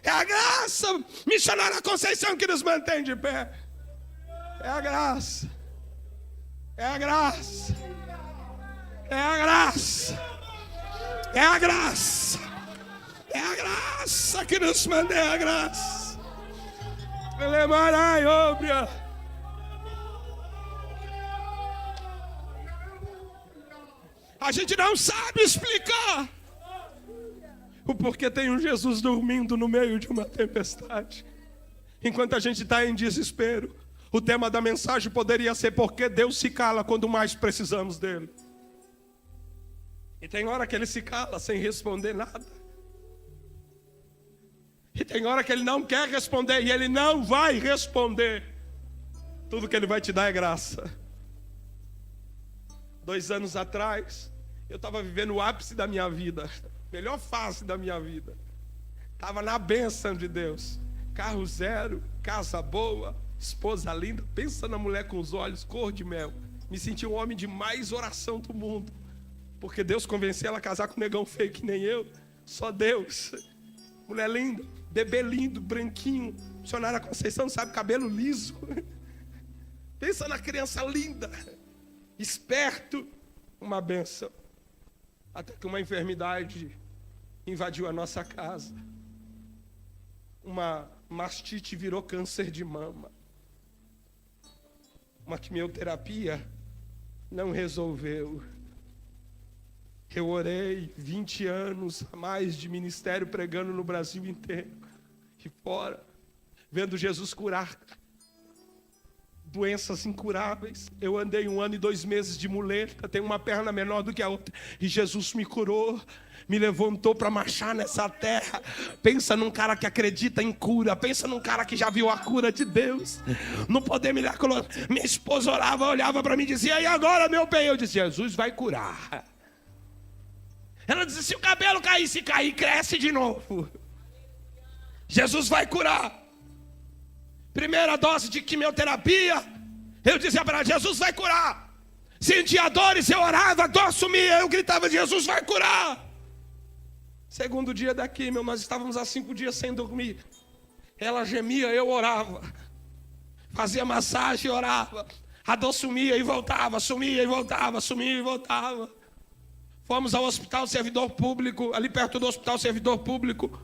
É a graça, missionária Conceição, que nos mantém de pé. É a graça. É a graça. É a graça. É a graça. É a graça que nos mantém, a graça. Elemanai, obra. A gente não sabe explicar o porquê tem um Jesus dormindo no meio de uma tempestade, enquanto a gente está em desespero. O tema da mensagem poderia ser: porque Deus se cala quando mais precisamos dele. E tem hora que ele se cala sem responder nada. E tem hora que ele não quer responder, e ele não vai responder. Tudo que ele vai te dar é graça. 2 anos atrás, eu estava vivendo o ápice da minha vida, melhor fase da minha vida. Estava na bênção de Deus. Carro zero, casa boa, esposa linda. Pensa na mulher com os olhos cor de mel. Me senti o homem de mais oração do mundo, porque Deus convenceu ela a casar com um negão feio que nem eu. Só Deus. Mulher linda, bebê lindo, branquinho. Missionária Conceição, sabe, cabelo liso. Pensa na criança linda, esperto. Uma benção. Até que uma enfermidade invadiu a nossa casa. Uma mastite virou câncer de mama. Uma quimioterapia não resolveu. Eu orei 20 anos a mais de ministério, pregando no Brasil inteiro e fora, vendo Jesus curar doenças incuráveis. Eu andei 1 ano e 2 meses de muleta, tenho uma perna menor do que a outra, e Jesus me curou, me levantou para marchar nessa terra. Pensa num cara que acredita em cura. Pensa num cara que já viu a cura de Deus no poder miraculoso. Minha esposa orava, olhava para mim e dizia: e agora, meu bem? Eu disse: Jesus vai curar. Ela dizia: se o cabelo cair, se cair, cresce de novo. Jesus vai curar. Primeira dose de quimioterapia, eu dizia para ela: Jesus vai curar. Sentia dores, eu orava, a dor sumia, eu gritava: Jesus vai curar. Segundo dia da quimio, nós estávamos há 5 dias sem dormir. Ela gemia, eu orava. Fazia massagem e orava. A dor sumia e voltava, sumia e voltava, sumia e voltava. Fomos ao Hospital Servidor Público, ali perto do Hospital Servidor Público,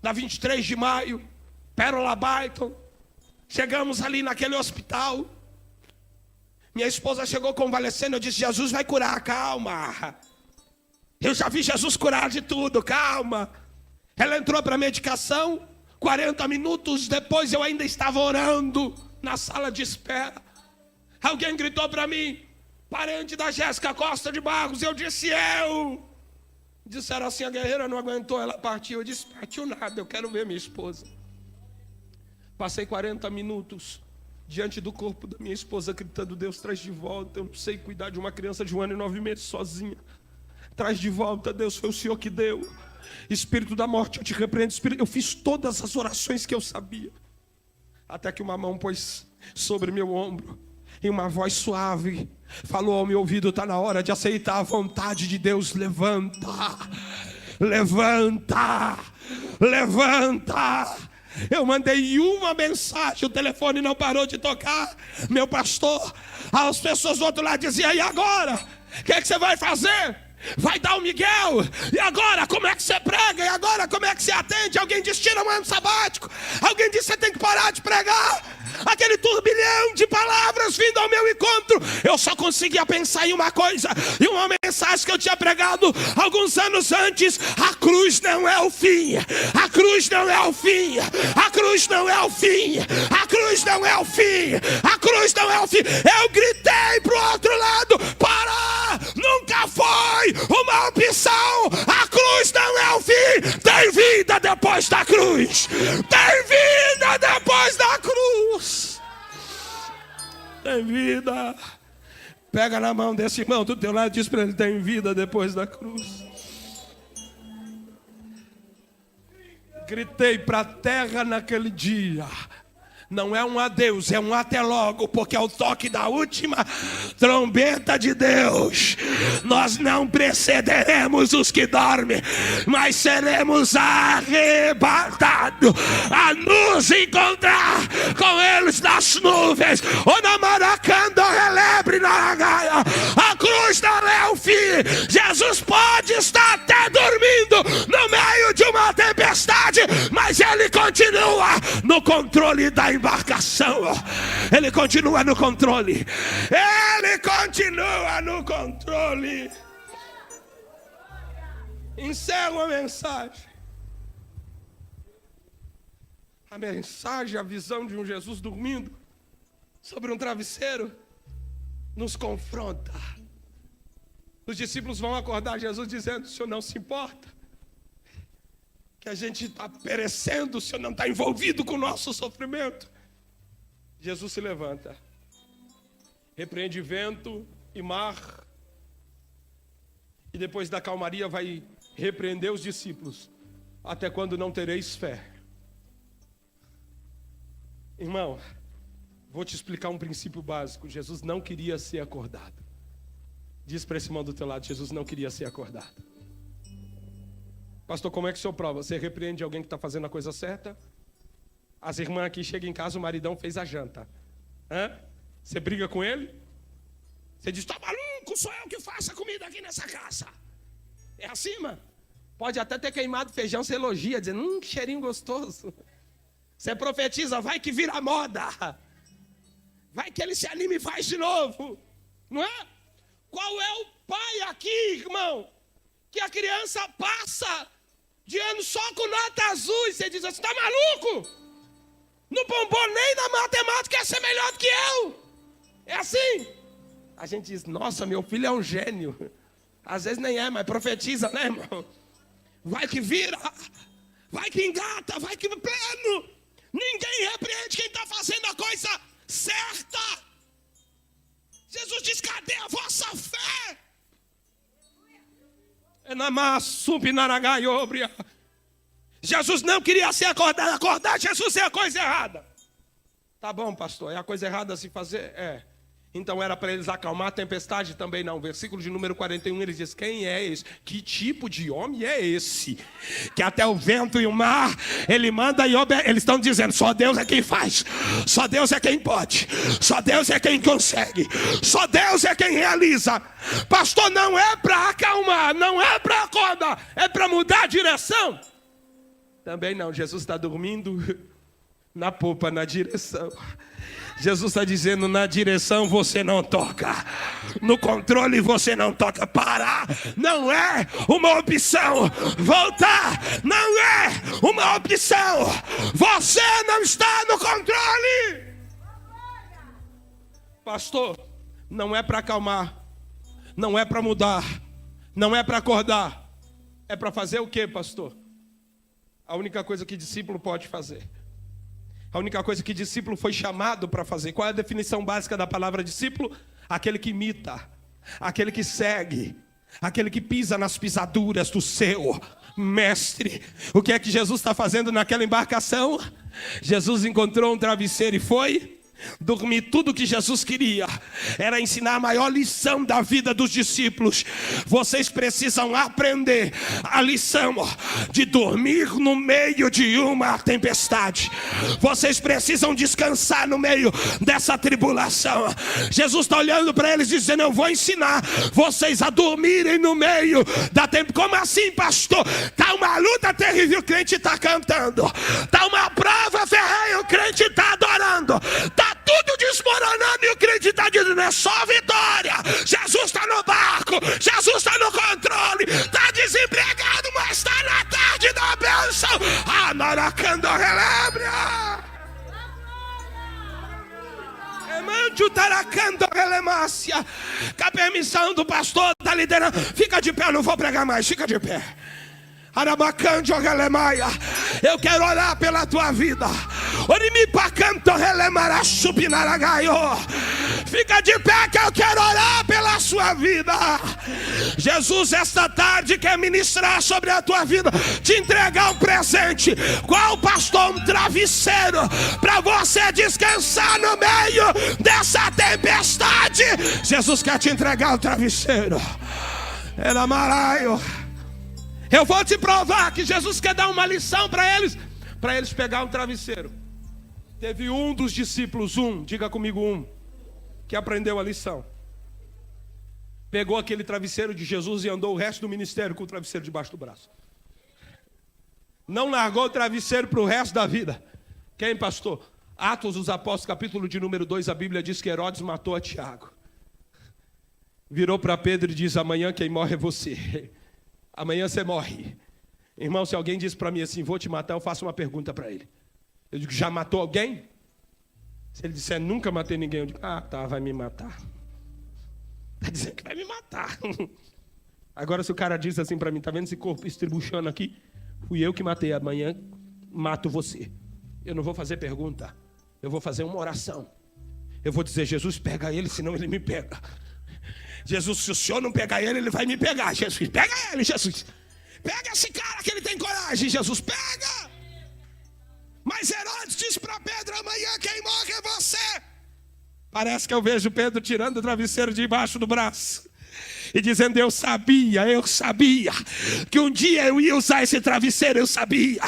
na 23 de maio, Pérola Baiton. Chegamos ali naquele hospital. Minha esposa chegou convalescendo. Eu disse: Jesus vai curar, calma. Eu já vi Jesus curar de tudo, calma. Ela entrou para a medicação. 40 minutos depois eu ainda estava orando na sala de espera. Alguém gritou para mim: parente da Jéssica Costa de Barros. Eu disse: eu. Disseram assim: a guerreira não aguentou, ela partiu. Eu disse: partiu nada, eu quero ver minha esposa. Passei 40 minutos diante do corpo da minha esposa, gritando: Deus, traz de volta. Eu não sei cuidar de uma criança de 1 ano e 9 meses sozinha. Traz de volta, Deus, foi o Senhor que deu. Espírito da morte, eu te repreendo. Eu fiz todas as orações que eu sabia, até que uma mão pôs sobre meu ombro e uma voz suave falou ao meu ouvido: está na hora de aceitar a vontade de Deus. Levanta, levanta, levanta. Eu mandei uma mensagem, o telefone não parou de tocar. Meu pastor, as pessoas do outro lado diziam: e agora? O que é que você vai fazer? Vai dar o Miguel? E agora? Como é que você prega? E agora? Como é que você atende? Alguém disse: tira um ano sabático. Alguém disse: você tem que parar de pregar. Aquele turbilhão de palavras vindo ao meu encontro. Eu só conseguia pensar em uma coisa, e uma mensagem que eu tinha pregado alguns anos antes: a cruz não é o fim. A cruz não é o fim. A cruz não é o fim. A cruz não é o fim. A cruz não é o fim. Eu gritei pro outro lado: para! Nunca foi uma opção. A cruz não é o fim. Tem vida depois da cruz. Tem vida depois da cruz. Tem vida. Pega na mão desse irmão do teu lado e diz para ele: tem vida depois da cruz. Gritei para a terra naquele dia: não é um adeus, é um até logo, porque é o toque da última trombeta de Deus. Nós não precederemos os que dormem, mas seremos arrebatados a nos encontrar com eles nas nuvens, ou na Maracanda, relebre na Gaia. A cruz não é o fim. Jesus pode estar até dormindo no meio de uma tempestade, mas ele continua no controle da embarcação. Ele continua no controle. Ele continua no controle. Encerro a mensagem. A mensagem, a visão de um Jesus dormindo sobre um travesseiro nos confronta. Os discípulos vão acordar Jesus dizendo: o Senhor não se importa que a gente está perecendo, o Senhor não está envolvido com o nosso sofrimento. Jesus se levanta, repreende vento e mar, e depois da calmaria vai repreender os discípulos: até quando não tereis fé? Irmão, vou te explicar um princípio básico. Jesus não queria ser acordado. Diz para esse irmão do teu lado: Jesus não queria ser acordado. Pastor, como é que o senhor prova? Você repreende alguém que está fazendo a coisa certa? As irmãs aqui chegam em casa, o maridão fez a janta. Você briga com ele? Você diz: tá maluco, sou eu que faço a comida aqui nessa casa. É assim, mano? Pode até ter queimado feijão, você elogia, dizendo: que cheirinho gostoso. Você profetiza: vai que vira moda. Vai que ele se anima e faz de novo. Não é? Qual é o pai aqui, irmão, que a criança passa de ano só com nota azul e você diz assim: tá maluco? No bombom nem na matemática quer ser melhor do que eu. É assim. A gente diz: nossa, meu filho é um gênio. Às vezes nem é, mas profetiza, né, irmão? Vai que vira, vai que engata, vai que pleno. Ninguém repreende quem está fazendo a coisa certa. Jesus diz: cadê a vossa fé? Jesus não queria ser acordado. Acordar Jesus é a coisa errada. Tá bom, pastor, é a coisa errada a se fazer? É. Então era para eles acalmar a tempestade? Também não. Versículo de número 41, ele diz: quem é esse? Que tipo de homem é esse? Que até o vento e o mar ele manda e obedece. Eles estão dizendo: só Deus é quem faz, só Deus é quem pode, só Deus é quem consegue, só Deus é quem realiza. Pastor, não é para acalmar, não é para acordar, é para mudar a direção? Também não. Jesus está dormindo Na polpa, na direção. Jesus está dizendo, na direção você não toca. No controle você não toca. Parar não é uma opção. Voltar não é uma opção. Você não está no controle. Pastor, não é para acalmar. Não é para mudar. Não é para acordar. É para fazer o quê, pastor? A única coisa que discípulo pode fazer. A única coisa que discípulo foi chamado para fazer. Qual é a definição básica da palavra discípulo? Aquele que imita, aquele que segue, aquele que pisa nas pisaduras do seu mestre. O que é que Jesus está fazendo naquela embarcação? Jesus encontrou um travesseiro e foi dormir. Tudo que Jesus queria era ensinar a maior lição da vida dos discípulos. Vocês precisam aprender a lição de dormir no meio de uma tempestade. Vocês precisam descansar no meio dessa tribulação. Jesus está olhando para eles dizendo, eu vou ensinar vocês a dormirem no meio da tempestade. Como assim, pastor? Está uma luta terrível, o crente está cantando. Está uma prova ferrenha, o crente está adorando. Está tudo desmoronando e o crente está dizendo, é só vitória. Jesus está no barco, Jesus está no controle. Está desempregado, mas está na tarde da bênção. Anaracando relébria. Com a permissão do pastor, está liderando. Fica de pé, eu não vou pregar mais, fica de pé. Eu quero orar pela tua vida. Fica de pé que eu quero orar pela sua vida. Jesus esta tarde quer ministrar sobre a tua vida, te entregar um presente. Qual, pastor? Um travesseiro para você descansar no meio dessa tempestade. Jesus quer te entregar o travesseiro. Era maraio. Eu vou te provar que Jesus quer dar uma lição para eles pegar um travesseiro. Teve um dos discípulos, diga comigo, que aprendeu a lição. Pegou aquele travesseiro de Jesus e andou o resto do ministério com o travesseiro debaixo do braço. Não largou o travesseiro para o resto da vida. Quem, pastor? Atos dos Apóstolos, capítulo de número 2, a Bíblia diz que Herodes matou a Tiago. Virou para Pedro e diz, amanhã quem morre é você. Amanhã você morre. Irmão, se alguém diz para mim assim, vou te matar, eu faço uma pergunta para ele. Eu digo, já matou alguém? Se ele disser, nunca matei ninguém, eu digo, tá, vai me matar. Está dizendo que vai me matar. Agora se o cara diz assim para mim, tá vendo esse corpo estribuchando aqui? Fui eu que matei, amanhã mato você. Eu não vou fazer pergunta, eu vou fazer uma oração. Eu vou dizer, Jesus, pega ele, senão ele me pega. Jesus, se o senhor não pegar ele, ele vai me pegar. Jesus, pega ele, Jesus. Pega esse cara que ele tem coragem, Jesus, pega. Mas Herodes disse para Pedro, amanhã quem morre é você. Parece que eu vejo Pedro tirando o travesseiro debaixo do braço e dizendo, eu sabia que um dia eu ia usar esse travesseiro, eu sabia.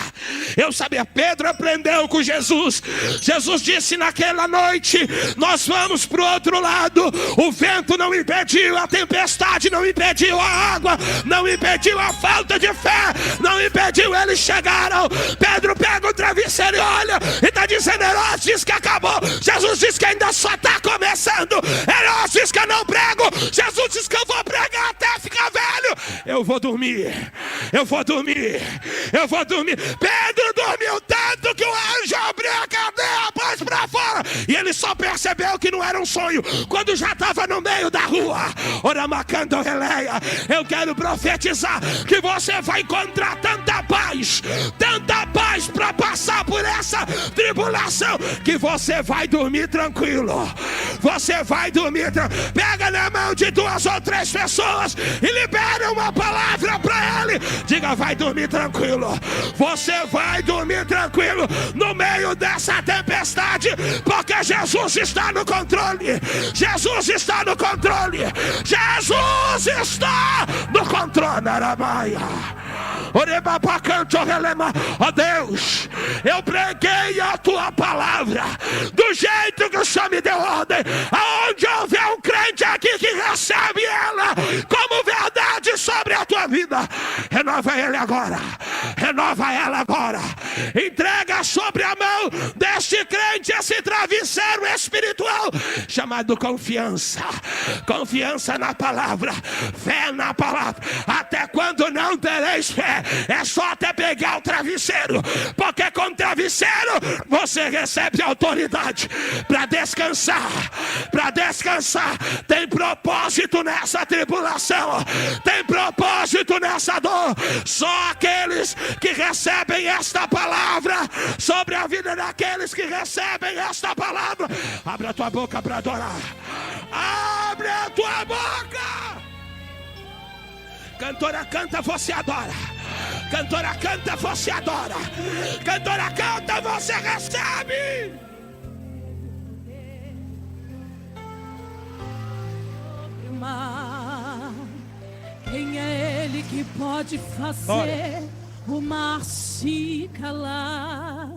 Pedro aprendeu com Jesus. Jesus disse naquela noite, nós vamos para o outro lado. O vento não impediu, a tempestade não impediu, a água não impediu, a falta de fé não impediu, eles chegaram. Pedro pega o travesseiro e olha, e está dizendo, Herodes diz que acabou, Jesus diz que ainda só está começando. Herodes diz que eu não prego, Jesus diz que eu vou pregar até ficar velho. Eu vou dormir. Pedro dormiu tanto que o anjo abriu a cadeia, pôs para fora, e ele só percebeu que não era um sonho quando já estava no meio da rua. Oramacando releia. Eu quero profetizar que você vai encontrar tanta paz para passar por essa tribulação, que você vai dormir tranquilo. Pega na mão de 2 ou 3 pessoas e libera uma palavra para ele. Diga, vai dormir tranquilo. Você vai dormir tranquilo no meio dessa tempestade, porque Jesus está no controle. Jesus está no controle. Ó Deus, eu preguei a tua palavra do jeito que o Senhor me deu ordem. Aonde houver um crente aqui que recebe ela como verdade sobre a tua vida, renova ela agora. Entrega sobre a mão deste crente esse travesseiro espiritual chamado confiança. Confiança na palavra, fé na palavra. Até quando não tereis fé, é só até pegar o travesseiro, porque com o travesseiro você recebe autoridade para descansar. Para descansar. Tem propósito nessa tribulação, tem propósito nessa dor. Só aqueles que recebem esta palavra sobre a vida daqueles que recebem esta palavra. Abre a tua boca para adorar. Abre a tua boca. Cantora canta, você adora. Cantora canta, você adora. Cantora canta, você recebe. Quem é ele que pode fazer o mar se calar?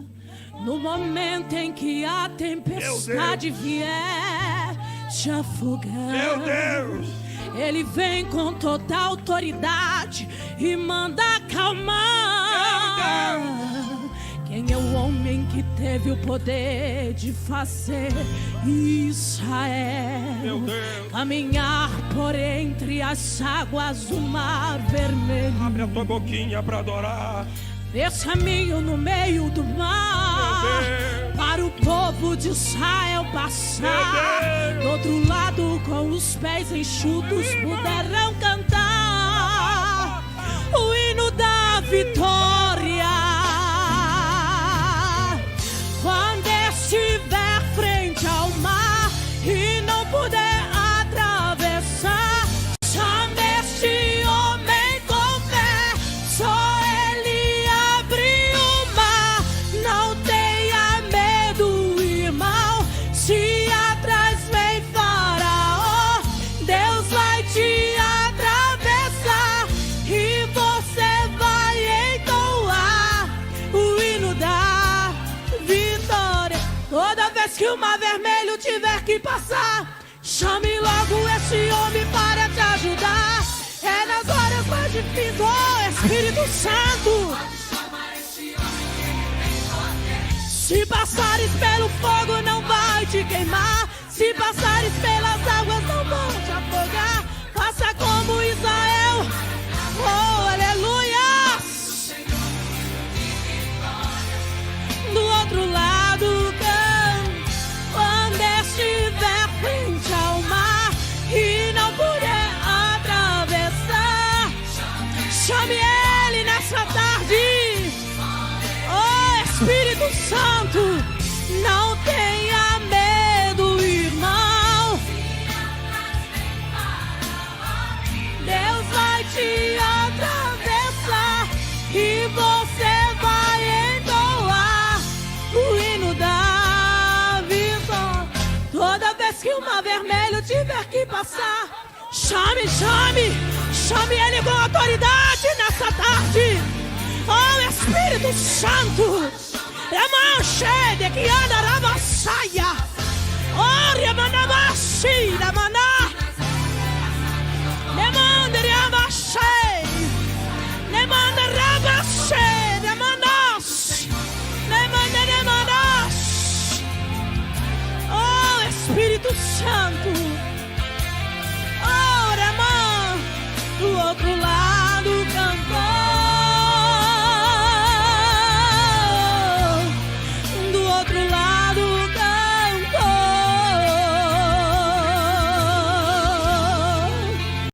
No momento em que a tempestade vier te afogar, meu Deus, ele vem com toda a autoridade e manda acalmar. Quem é o homem que teve o poder de fazer Israel caminhar por entre as águas do mar vermelho? Abre a tua boquinha para adorar. Fez caminho no meio do mar para o povo de Israel passar. Do outro lado, com os pés enxutos, puderam cantar o hino da vitória. Quando estiver frente ao mar e não puder atravessar, chame este homem com fé, só ele abre o mar. Não tenha medo, irmão, se atrás vem Faraó, Deus vai te atravessar e você vai entoar o hino da vitória. Toda vez que o mar vermelho tiver que passar, chame logo esse homem para te ajudar. É nas horas mais difíceis, oh Espírito Santo. Se passares pelo fogo não vai te queimar, se passares pelas águas não vão te afogar. Faça como Israel, oh aleluia. Do outro lado, quando estiver frente ao mar e não puder atravessar, chame ele nessa tarde. Oh Espírito Santo, não tenha medo, irmão, Deus vai te atravessar e você vai entoar o hino da vitória. Toda vez que o mar vermelho tiver que passar, chame ele com autoridade nessa tarde. Oh Espírito Santo, Ramanche de que anda Ramassaia, oh Ramanamashi, Ramana.